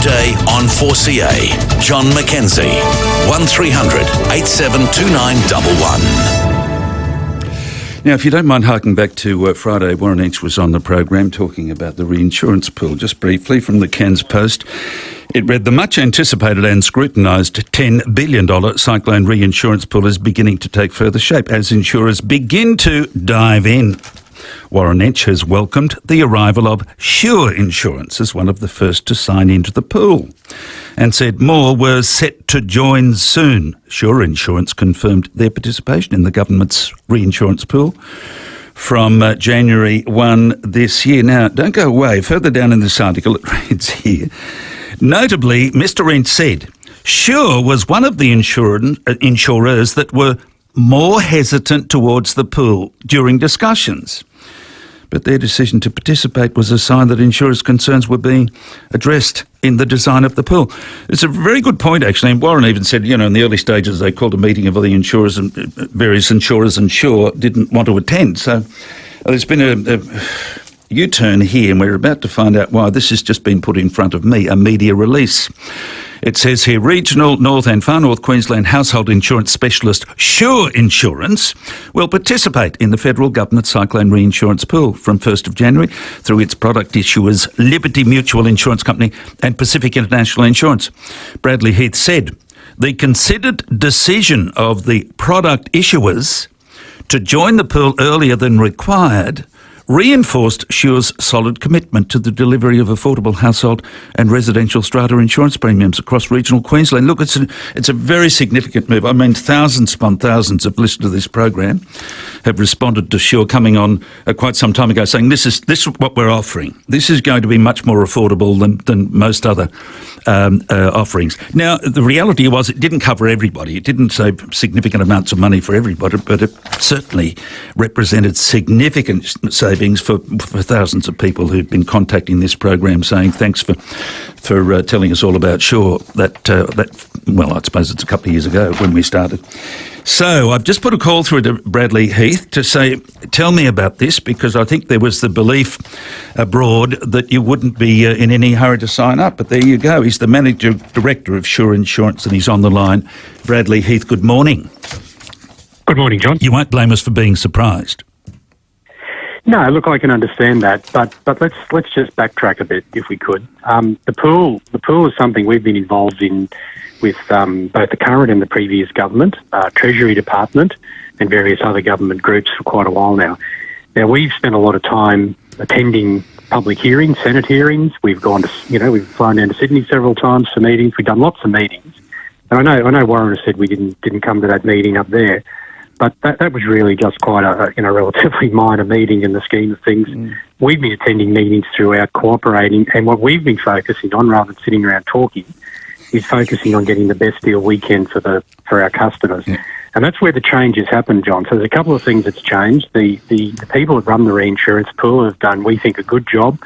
Today on 4CA. John Mackenzie. 1300 872911. Now, if you don't mind harking back to Friday, Warren Inch was on the program talking about the reinsurance pool. Just briefly from the Cairns Post, it read, the much-anticipated and scrutinised $10 billion Cyclone reinsurance pool is beginning to take further shape as insurers begin to dive in. Warren Inch has welcomed the arrival of Sure Insurance as one of the first to sign into the pool and said more were set to join soon. Sure Insurance confirmed their participation in the government's reinsurance pool from January 1 this year. Now, don't go away. Further down in this article, it reads here, notably, Mr. Inch said, Sure was one of the insurers that were more hesitant towards the pool during discussions. But their decision to participate was a sign that insurers' concerns were being addressed in the design of the pool. It's a very good point, actually. And Warren even said, in the early stages, they called a meeting of the insurers and various insurers, and Sure didn't want to attend. So there's been a U-turn here, and we're about to find out why. This has just been put in front of me, a media release. It says here, Regional North and Far North Queensland household insurance specialist Sure Insurance will participate in the federal government Cyclone reinsurance pool from 1st of January through its product issuers Liberty Mutual Insurance Company and Pacific International Insurance. Bradley Heath said, the considered decision of the product issuers to join the pool earlier than required reinforced Sure's solid commitment to the delivery of affordable household and residential strata insurance premiums across regional Queensland. Look, it's a very significant move. I mean, thousands upon thousands of listeners to this program have responded to Sure coming on quite some time ago saying this is what we're offering. This is going to be much more affordable than most other offerings. Now, the reality was it didn't cover everybody. It didn't save significant amounts of money for everybody, but it certainly represented significant savings for thousands of people who've been contacting this program saying thanks for telling us all about Sure. Well, I suppose it's a couple of years ago when we started. So I've just put a call through to Bradley Heath to say, tell me about this, because I think there was the belief abroad that you wouldn't be in any hurry to sign up. But there you go. He's the Managing Director of Sure Insurance and he's on the line. Bradley Heath, good morning. Good morning, John. You won't blame us for being surprised. No, look, I can understand that, but let's just backtrack a bit if we could. The pool is something we've been involved in with both the current and the previous government, Treasury Department, and various other government groups for quite a while now. Now, we've spent a lot of time attending public hearings, Senate hearings. We've gone to, we've flown down to Sydney several times for meetings. We've done lots of meetings, and I know Warren has said we didn't come to that meeting up there. But that was really just quite a relatively minor meeting in the scheme of things. We've been attending meetings throughout, cooperating, and what we've been focusing on, rather than sitting around talking, is focusing on getting the best deal we can for our customers. Yeah. And that's where the change has happened, John. So there's a couple of things that's changed. The people that run the reinsurance pool have done, we think, a good job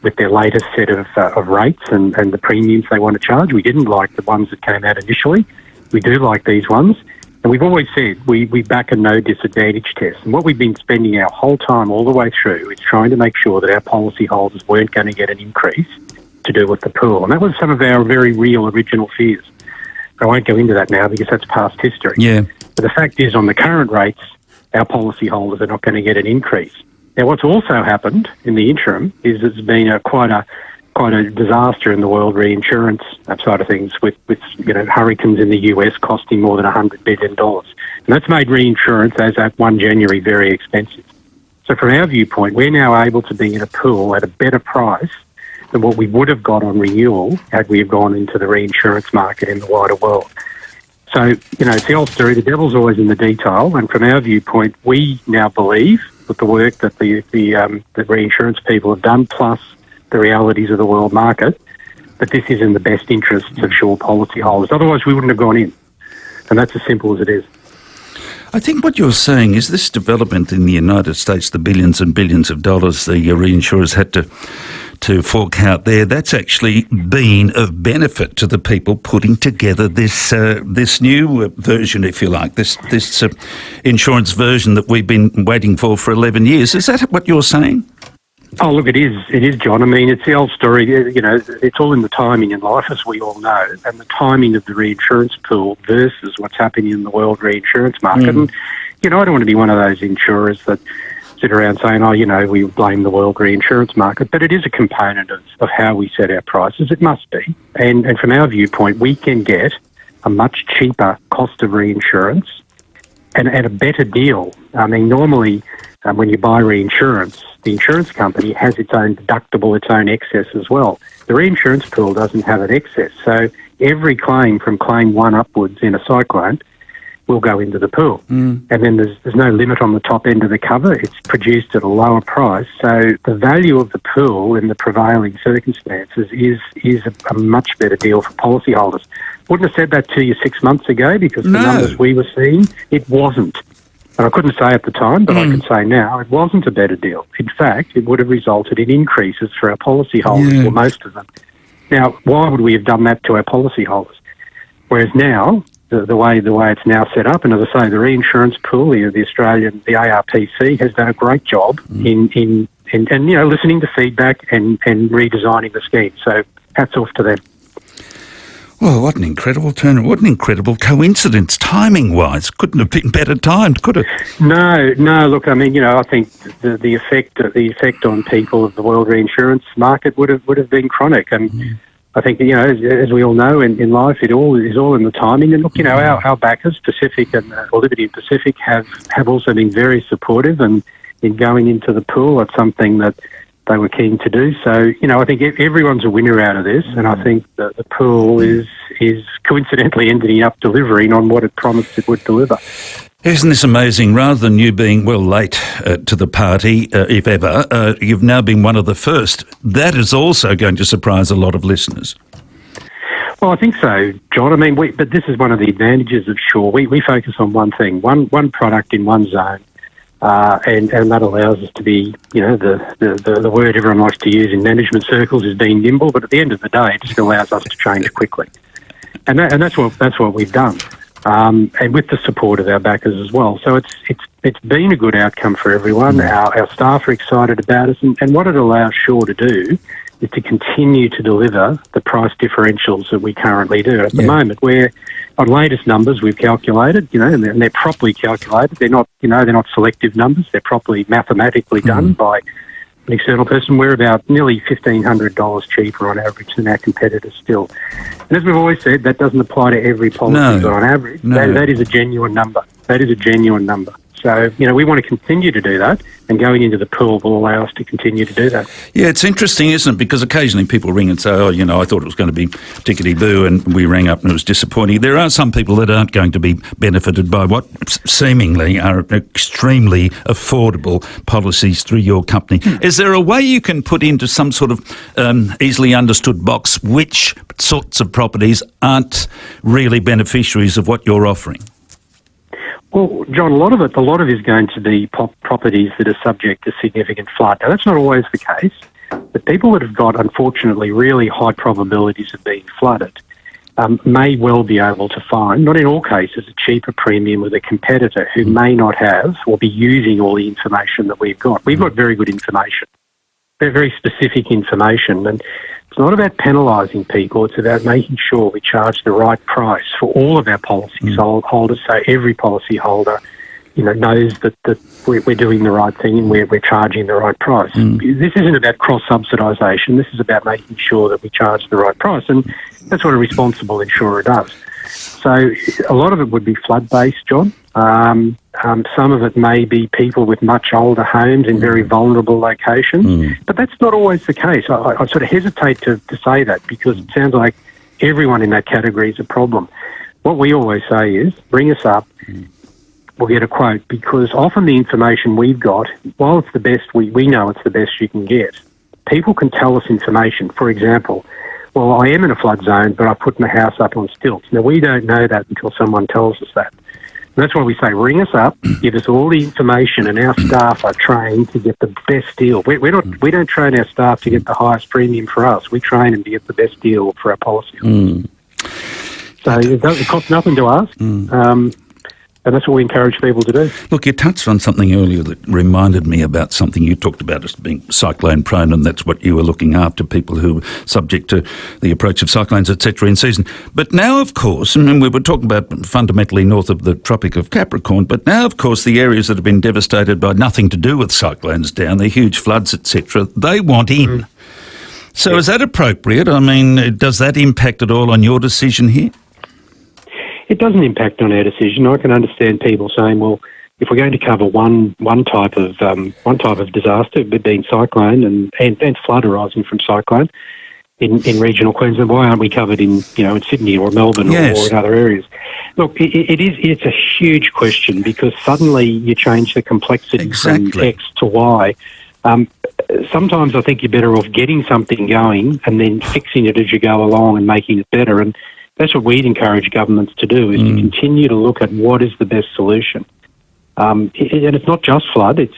with their latest set of rates and the premiums they want to charge. We didn't like the ones that came out initially. We do like these ones. And we've always said we back a no disadvantage test. And what we've been spending our whole time all the way through is trying to make sure that our policyholders weren't going to get an increase to do with the pool. And that was some of our very real original fears. I won't go into that now because that's past history. Yeah. But the fact is, on the current rates, our policyholders are not going to get an increase. Now, what's also happened in the interim is it's been quite a disaster in the world reinsurance side of things with hurricanes in the US costing more than $100 billion. And that's made reinsurance as at 1 January very expensive. So from our viewpoint, we're now able to be in a pool at a better price than what we would have got on renewal had we have gone into the reinsurance market in the wider world. So, it's the old story, the devil's always in the detail, and from our viewpoint, we now believe with the work that the reinsurance people have done, plus the realities of the world market, that this is in the best interests of Sure policyholders. Otherwise, we wouldn't have gone in. And that's as simple as it is. I think what you're saying is this development in the United States, the billions and billions of dollars the reinsurers had to fork out there, that's actually been of benefit to the people putting together this new version, if you like, this insurance version that we've been waiting for 11 years. Is that what you're saying? Oh, look, it is, John. I mean, it's the old story. You know, it's all in the timing in life, as we all know, and the timing of the reinsurance pool versus what's happening in the world reinsurance market. And, you know, I don't want to be one of those insurers that sit around saying, oh, you know, we blame the world reinsurance market, but it is a component of how we set our prices. It must be. And from our viewpoint, we can get a much cheaper cost of reinsurance and a better deal. I mean, normally when you buy reinsurance, the insurance company has its own deductible, its own excess as well. The reinsurance pool doesn't have an excess. So every claim from claim 1 upwards in a cyclone will go into the pool. And then there's no limit on the top end of the cover. It's produced at a lower price. So the value of the pool in the prevailing circumstances is a much better deal for policyholders. Wouldn't have said that to you 6 months ago because the numbers we were seeing, it wasn't. And I couldn't say at the time, but I can say now, it wasn't a better deal. In fact, it would have resulted in increases for our policyholders, or most of them. Now, why would we have done that to our policyholders? Whereas now, the way it's now set up, and as I say, the reinsurance pool, the ARPC has done a great job in you know, listening to feedback and redesigning the scheme. So hats off to them. Well, what an incredible turn! What an incredible coincidence, timing-wise. Couldn't have been better timed, could it? No. Look, I mean, you know, I think the effect on people of the world reinsurance market would have been chronic, and I think, you know, as we all know in life, it all is all in the timing. And look, you know, our backers, Pacific and Liberty and Pacific, have also been very supportive, and in going into the pool, it's something that they were keen to do. So, you know, I think everyone's a winner out of this, and I think that the pool is coincidentally ending up delivering on what it promised it would deliver. Isn't this amazing? Rather than you being, late to the party, if ever, you've now been one of the first. That is also going to surprise a lot of listeners. Well, I think so, John. I mean, but this is one of the advantages of Shore. We focus on one thing, one product in one zone. And that allows us to be, you know, the word everyone likes to use in management circles is being nimble, but at the end of the day, it just allows us to change quickly. And that's what we've done. And with the support of our backers as well. So it's been a good outcome for everyone. Our staff are excited about it, and what it allows Shore to do is to continue to deliver the price differentials that we currently do. At the moment, we're on latest numbers we've calculated, you know, and they're properly calculated. They're not, you know, they're not selective numbers. They're properly mathematically done by an external person. We're about nearly $1,500 cheaper on average than our competitors still. And as we've always said, that doesn't apply to every policy, but on average, that is a genuine number. That is a genuine number. So, you know, we want to continue to do that, and going into the pool will allow us to continue to do that. Yeah, it's interesting, isn't it? Because occasionally people ring and say, oh, you know, I thought it was going to be tickety-boo, and we rang up and it was disappointing. There are some people that aren't going to be benefited by what seemingly are extremely affordable policies through your company. Is there a way you can put into some sort of easily understood box which sorts of properties aren't really beneficiaries of what you're offering? Well, John, a lot of it is going to be properties that are subject to significant flood. Now, that's not always the case, but people that have got, unfortunately, really high probabilities of being flooded may well be able to find, not in all cases, a cheaper premium with a competitor who may not have or be using all the information that we've got. We've got very good information, very specific information, and it's not about penalising people, it's about making sure we charge the right price for all of our policy holders, so every policy holder, you know, knows that we're doing the right thing and we're charging the right price. This isn't about cross-subsidisation, this is about making sure that we charge the right price, and that's what a responsible insurer does. So a lot of it would be flood-based, John. Some of it may be people with much older homes in very vulnerable locations, but that's not always the case. I sort of hesitate to say that because it sounds like everyone in that category is a problem. What we always say is, bring us up, we'll get a quote, because often the information we've got, while it's the best, we know it's the best you can get, people can tell us information. For example, well, I am in a flood zone, but I put my house up on stilts. Now, we don't know that until someone tells us that. And that's why we say, ring us up, give us all the information, and our staff are trained to get the best deal. We don't train our staff to get the highest premium for us. We train them to get the best deal for our policyholders. So it costs nothing to ask. And that's what we encourage people to do. Look, you touched on something earlier that reminded me about something you talked about as being cyclone prone, and that's what you were looking after, people who were subject to the approach of cyclones, etc. in season. But now, of course, I mean, we were talking about fundamentally north of the Tropic of Capricorn, but now, of course, the areas that have been devastated by nothing to do with cyclones down, the huge floods, etc., they want in. So is that appropriate? I mean, does that impact at all on your decision here? It doesn't impact on our decision. I can understand people saying, well, if we're going to cover one type of disaster, being cyclone and flood arising from cyclone in regional Queensland, why aren't we covered in Sydney or Melbourne or in other areas? Look, it's a huge question, because suddenly you change the complexity from X to Y. Sometimes I think you're better off getting something going and then fixing it as you go along and making it better. And that's what we'd encourage governments to do, is to continue to look at what is the best solution. And it's not just flood. It's,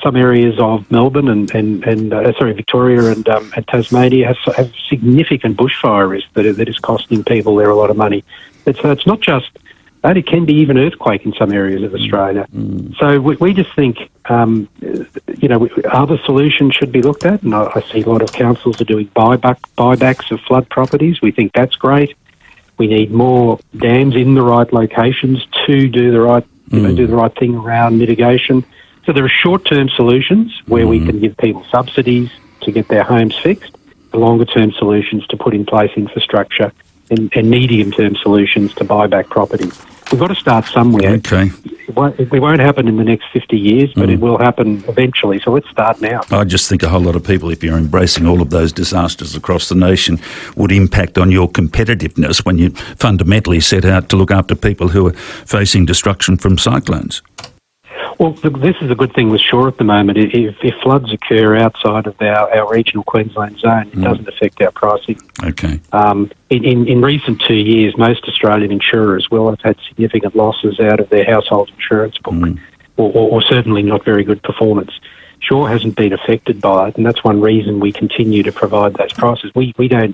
some areas of Melbourne and Victoria and Tasmania have significant bushfire risk that is costing people there a lot of money. It's not just that. It can be even earthquake in some areas of Australia. So we just think, other solutions should be looked at. And I see a lot of councils are doing buybacks of flood properties. We think that's great. We need more dams in the right locations to do the right, do the right thing around mitigation. So there are short-term solutions where we can give people subsidies to get their homes fixed, the longer-term solutions to put in place infrastructure, and medium-term solutions to buy back properties. We've got to start somewhere. Okay. It won't happen in the next 50 years, but it will happen eventually. So let's start now. I just think a whole lot of people, if you're embracing all of those disasters across the nation, would impact on your competitiveness when you fundamentally set out to look after people who are facing destruction from cyclones. Well, this is a good thing with shore at the moment. If floods occur outside of our regional Queensland zone, it doesn't affect our pricing. Okay. In recent 2 years, most Australian insurers will have had significant losses out of their household insurance book, or certainly not very good performance. Shore hasn't been affected by it, and that's one reason we continue to provide those prices. We're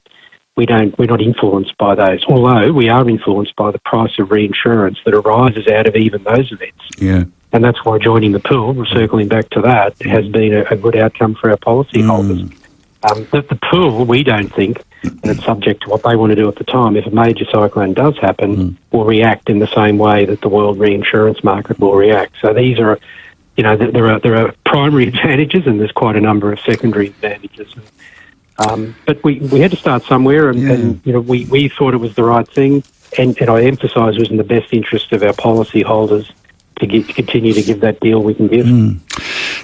not influenced by those, although we are influenced by the price of reinsurance that arises out of even those events. Yeah. And that's why joining the pool, circling back to that, has been a good outcome for our policyholders. The pool, we don't think, and it's subject to what they want to do at the time, if a major cyclone does happen, will react in the same way that the world reinsurance market will react. So these are, there are primary advantages, and there's quite a number of secondary advantages. But we had to start somewhere, and we thought it was the right thing, and I emphasise it was in the best interest of our policyholders to continue to give that deal we can give.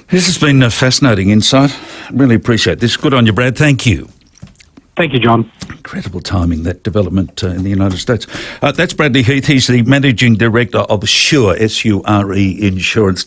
This has been a fascinating insight. Really appreciate this. Good on you, Brad. Thank you. Thank you, John. Incredible timing, that development in the United States. That's Bradley Heath. He's the Managing Director of SURE, S-U-R-E Insurance.